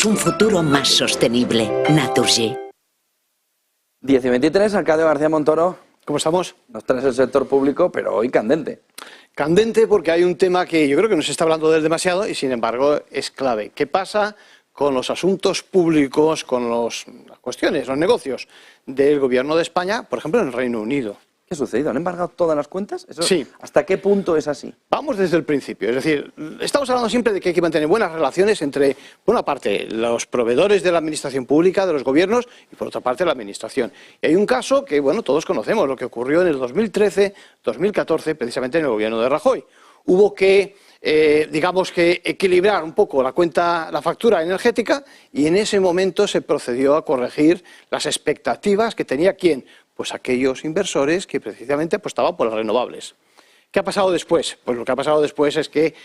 Un futuro más sostenible. Naturgy. 10:23, alcalde García Montoro. ¿Cómo estamos? Nos traes el sector público, pero hoy candente. Candente porque hay un tema que yo creo que no se está hablando de él demasiado y sin embargo es clave. ¿Qué pasa con los asuntos públicos, con las cuestiones, los negocios del gobierno de España, por ejemplo en el Reino Unido? ¿Qué ha sucedido? ¿Han embargado todas las cuentas? Sí. ¿Hasta qué punto es así? Vamos desde el principio. Es decir, estamos hablando siempre de que hay que mantener buenas relaciones entre, por una parte, los proveedores de la administración pública, de los gobiernos, y por otra parte, la administración. Y hay un caso que, bueno, todos conocemos, lo que ocurrió en el 2013-2014, precisamente en el gobierno de Rajoy. Hubo que, digamos que, equilibrar un poco la factura energética y en ese momento se procedió a corregir las expectativas que tenía ¿quién? Pues aquellos inversores que precisamente apostaban por las renovables. ¿Qué ha pasado después? Pues lo que ha pasado después es que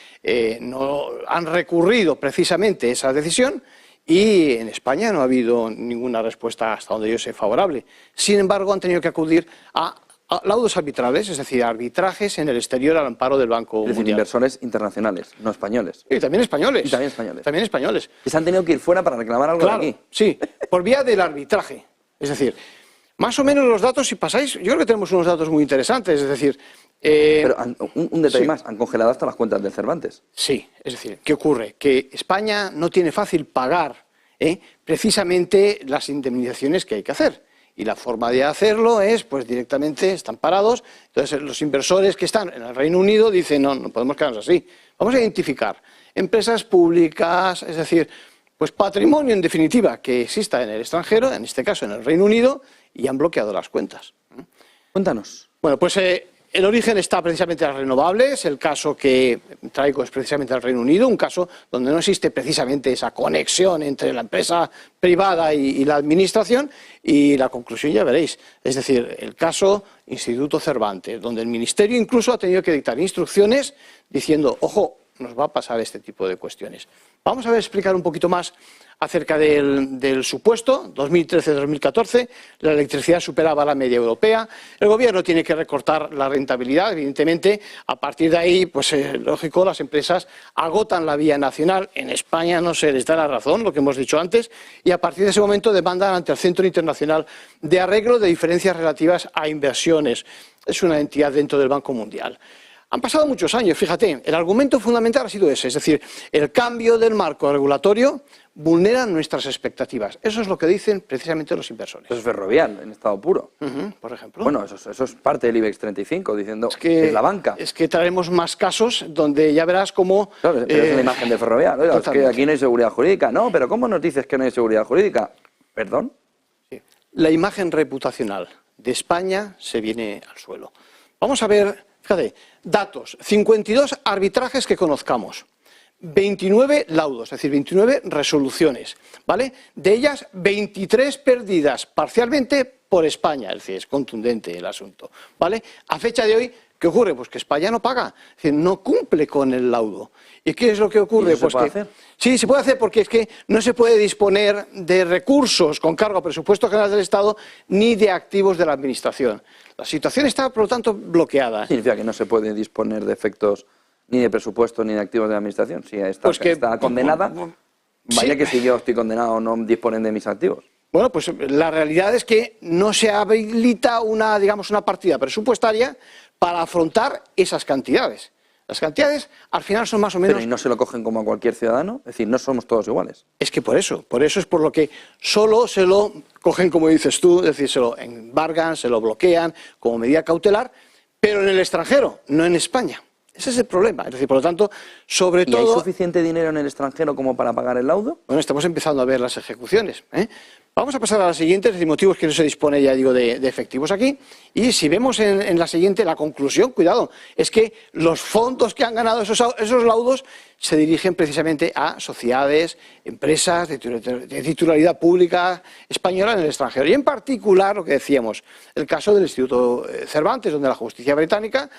no han recurrido precisamente esa decisión y en España no ha habido ninguna respuesta hasta donde yo sé favorable. Sin embargo, han tenido que acudir a laudos arbitrales, es decir, arbitrajes en el exterior al amparo del Banco Mundial. Es decir, inversores internacionales, no españoles. Y también españoles. Y también españoles. También españoles. Que se han tenido que ir fuera para reclamar algo Claro, de aquí. Sí, por vía del arbitraje. Es decir, más o menos los datos, si pasáis, yo creo que tenemos unos datos muy interesantes, es decir... Pero un detalle sí. más, han congelado hasta las cuentas del Cervantes. Sí, es decir, ¿qué ocurre? Que España no tiene fácil pagar precisamente las indemnizaciones que hay que hacer. Y la forma de hacerlo es, pues directamente están parados. Entonces los inversores que están en el Reino Unido dicen, no podemos quedarnos así. Vamos a identificar empresas públicas, es decir, pues patrimonio en definitiva que exista en el extranjero, en este caso en el Reino Unido, y han bloqueado las cuentas. Cuéntanos. Bueno, pues el origen está precisamente en las renovables, el caso que traigo es precisamente el Reino Unido, un caso donde no existe precisamente esa conexión entre la empresa privada y la administración, y la conclusión ya veréis, es decir, el caso Instituto Cervantes, donde el Ministerio incluso ha tenido que dictar instrucciones diciendo, ojo, nos va a pasar este tipo de cuestiones. Vamos a explicar un poquito más acerca del supuesto, 2013-2014, la electricidad superaba la media europea, el gobierno tiene que recortar la rentabilidad, evidentemente, a partir de ahí, pues lógico, las empresas agotan la vía nacional, en España no se les da la razón, lo que hemos dicho antes, y a partir de ese momento demandan ante el Centro Internacional de Arreglo de Diferencias Relativas a Inversiones, es una entidad dentro del Banco Mundial. Han pasado muchos años, fíjate, el argumento fundamental ha sido ese, es decir, el cambio del marco regulatorio vulnera nuestras expectativas. Eso es lo que dicen precisamente los inversores. Eso es Ferrovial, en estado puro. Por ejemplo. Bueno, eso es parte del IBEX 35, diciendo que es la banca. Es que traeremos más casos donde ya verás cómo... Claro, pero es la imagen de Ferrovial. Oiga, es que aquí no hay seguridad jurídica. No, pero ¿cómo nos dices que no hay seguridad jurídica? ¿Perdón? Sí. La imagen reputacional de España se viene al suelo. Vamos a ver... Fíjate, datos, 52 arbitrajes que conozcamos, 29 laudos, es decir, 29 resoluciones, ¿vale? De ellas, 23 perdidas parcialmente por España, es decir, es contundente el asunto, ¿vale? A fecha de hoy, ¿qué ocurre? Pues que España no paga, es decir, no cumple con el laudo. ¿Y qué es lo que ocurre? ¿Y eso se puede hacer? Sí, se puede hacer porque es que no se puede disponer de recursos con cargo a presupuesto general del Estado ni de activos de la Administración. La situación está, por lo tanto, bloqueada. Significa que no se puede disponer de efectos ni de presupuesto ni de activos de la Administración. Si está condenada, vaya que si yo estoy condenado no disponen de mis activos. Bueno, pues la realidad es que no se habilita una partida presupuestaria para afrontar esas cantidades. Las cantidades al final son más o menos... Pero ¿y no se lo cogen como a cualquier ciudadano? Es decir, no somos todos iguales. Es que por eso es por lo que solo se lo cogen, como dices tú, es decir, se lo embargan, se lo bloquean como medida cautelar, pero en el extranjero, no en España. Ese es el problema. Es decir, por lo tanto, sobre todo... ¿Y hay suficiente dinero en el extranjero como para pagar el laudo? Bueno, estamos empezando a ver las ejecuciones. Vamos a pasar a la siguiente, es decir, motivos que no se dispone, ya digo, de efectivos aquí. Y si vemos en la siguiente, la conclusión, cuidado, es que los fondos que han ganado esos laudos se dirigen precisamente a sociedades, empresas de titularidad pública española en el extranjero. Y en particular, lo que decíamos, el caso del Instituto Cervantes, donde la justicia británica,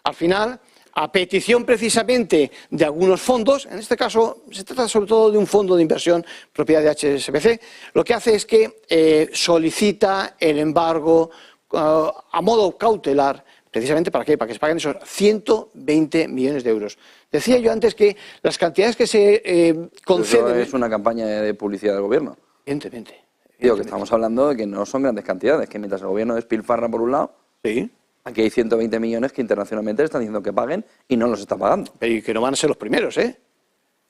al final... a petición precisamente de algunos fondos, en este caso se trata sobre todo de un fondo de inversión propiedad de HSBC, lo que hace es que solicita el embargo a modo cautelar precisamente ¿para qué? Para que se paguen esos 120 millones de euros. Decía yo antes que las cantidades que se conceden... Eso es una campaña de publicidad del gobierno. Evidentemente. Digo que estamos hablando de que no son grandes cantidades, que mientras el gobierno despilfarra por un lado, sí, aquí hay 120 millones que internacionalmente le están diciendo que paguen y no los está pagando. Pero y que no van a ser los primeros, ¿eh?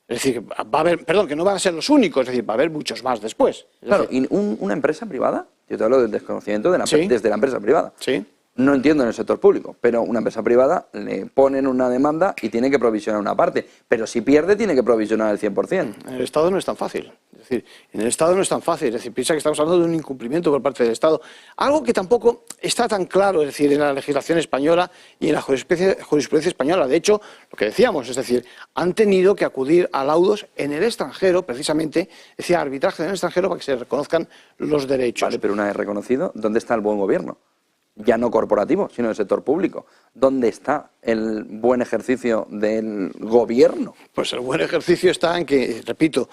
Es decir, va a haber, perdón, que no van a ser los únicos, es decir, va a haber muchos más después. Claro, y una empresa privada, yo te hablo del desconocimiento de sí, desde la empresa privada. Sí. No entiendo en el sector público, pero una empresa privada le ponen una demanda y tiene que provisionar una parte. Pero si pierde, tiene que provisionar el 100%. En el Estado no es tan fácil. Es decir, en el Estado no es tan fácil. Es decir, piensa que estamos hablando de un incumplimiento por parte del Estado. Algo que tampoco está tan claro, es decir, en la legislación española y en la jurisprudencia española. De hecho, lo que decíamos, es decir, han tenido que acudir a laudos en el extranjero, precisamente, es decir, a arbitraje en el extranjero para que se reconozcan los derechos. Vale, pero una vez reconocido, ¿dónde está el buen gobierno? Ya no corporativo, sino del sector público. ¿Dónde está el buen ejercicio del gobierno? Pues el buen ejercicio está en que, repito,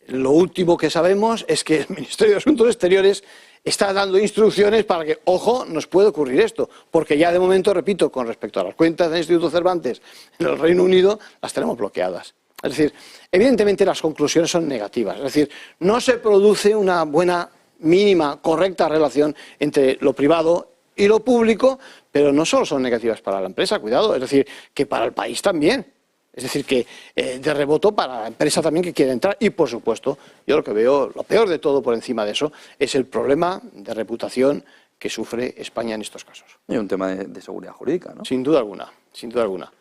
lo último que sabemos es que el Ministerio de Asuntos Exteriores está dando instrucciones para que, ojo, nos puede ocurrir esto, porque ya de momento, repito, con respecto a las cuentas del Instituto Cervantes en el Reino Unido, las tenemos bloqueadas. Es decir, evidentemente las conclusiones son negativas, es decir, no se produce una buena, mínima, correcta relación entre lo privado y lo público, pero no solo son negativas para la empresa, cuidado, es decir, que para el país también. Es decir, que de rebote para la empresa también que quiere entrar. Y, por supuesto, yo lo que veo, lo peor de todo por encima de eso, es el problema de reputación que sufre España en estos casos. Y un tema de seguridad jurídica, ¿no? Sin duda alguna, sin duda alguna.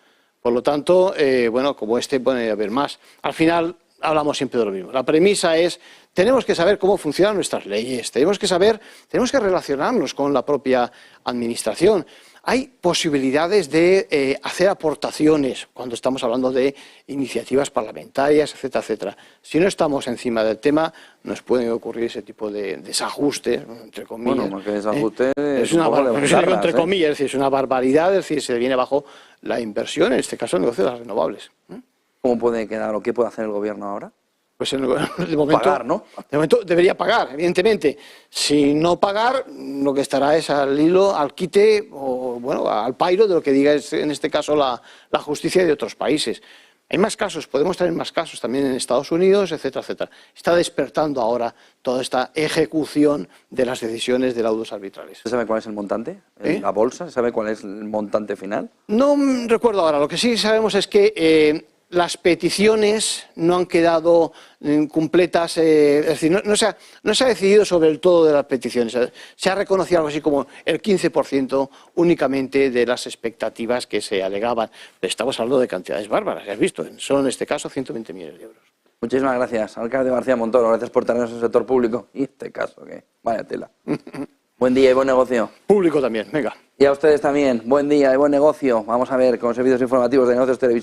Por lo tanto, bueno, como este puede haber más. Al final hablamos siempre de lo mismo. La premisa es, tenemos que saber cómo funcionan nuestras leyes, tenemos que relacionarnos con la propia administración. Hay posibilidades de hacer aportaciones cuando estamos hablando de iniciativas parlamentarias, etcétera, etcétera. Si no estamos encima del tema, nos pueden ocurrir ese tipo de desajustes, entre comillas. Bueno, más que desajustes, es una entre comillas, es decir, es una barbaridad, es decir, se viene bajo la inversión, en este caso el negocio de las renovables. ¿Cómo puede quedar o qué puede hacer el gobierno ahora? Pues de momento, pagar, ¿no? De momento debería pagar, evidentemente. Si no pagar, lo que estará es al hilo, al quite, o bueno, al pairo de lo que diga en este caso la justicia de otros países. Hay más casos, podemos tener más casos también en Estados Unidos, etcétera, etcétera. Está despertando ahora toda esta ejecución de las decisiones de laudos arbitrales. ¿Se sabe cuál es el montante? ¿La bolsa? ¿Se sabe cuál es el montante final? No recuerdo ahora. Lo que sí sabemos es que las peticiones no han quedado completas, es decir, no se ha decidido sobre el todo de las peticiones. Se ha reconocido algo así como el 15% únicamente de las expectativas que se alegaban. Estamos hablando de cantidades bárbaras, ya has visto, solo en este caso 120 millones de euros. Muchísimas gracias, alcalde García Montoro, gracias por traernos el sector público. Y este caso, que vaya tela. Buen día y buen negocio. Público también, venga. Y a ustedes también, buen día y buen negocio. Vamos a ver con los servicios informativos de negocios televisivos.